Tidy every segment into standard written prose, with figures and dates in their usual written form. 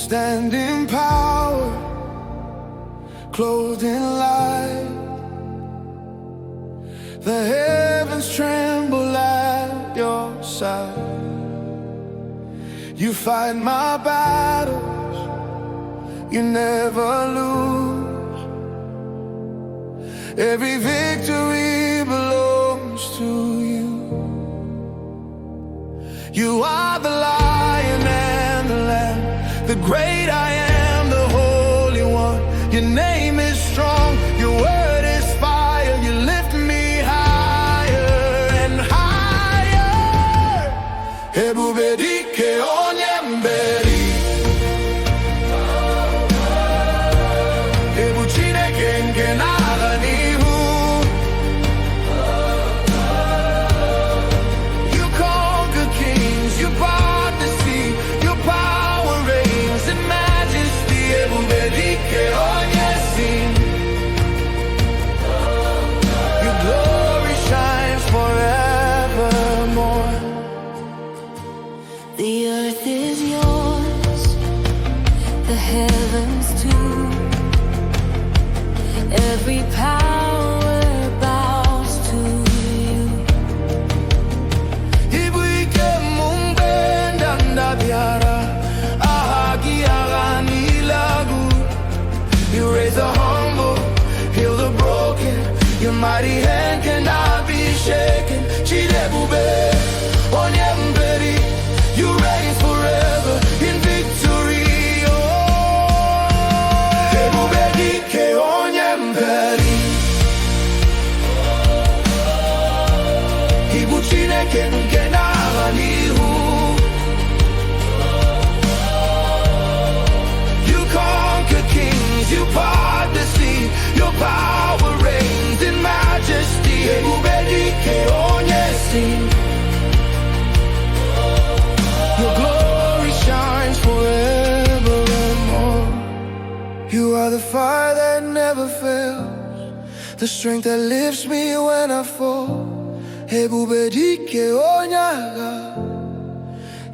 stand in power, clothed in light. The heavens tremble at your side. You fight my battles, you never lose. Every victory belongs to you. You are the Lion and the Lamb, the great I am, the Holy One. Your name is strong, your word is fire. You lift me higher and higher. Ebube Dike, Onye, mmeri. Ebu Chineke, na-agha. You conquer kings, you part the sea. Your power reigns in majesty. Ebube Dike, Onye, sing. Your glory shines forevermore. The earth is yours, the heavens too. Every power bows to you. Ibuike mumbenda ndabiara, ahagi agani lagu. You raise the humble, heal the broken. Your mighty hand cannot be shaken. Chidebube, Onye, mmeri. You reign forever in victory. Oh, Ebube Dike, Onye, mmeri. Ibu Chineke nke na-agha n'ihu. You conquer kings, you part the sea. Your power reigns in majesty. Ebube Dike, Onye, sing. Your glory shines forevermore. You are the fire that never fails, the strength that lifts me when I fall. Ebube Dike, Onye,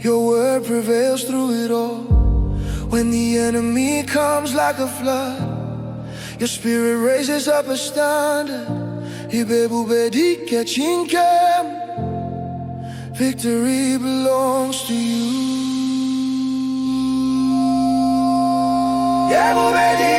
your word prevails through it all. When the enemy comes like a flood, your spirit raises up a standard. Ebube Dike, Chineke, victory belongs to you. Ebube Dike.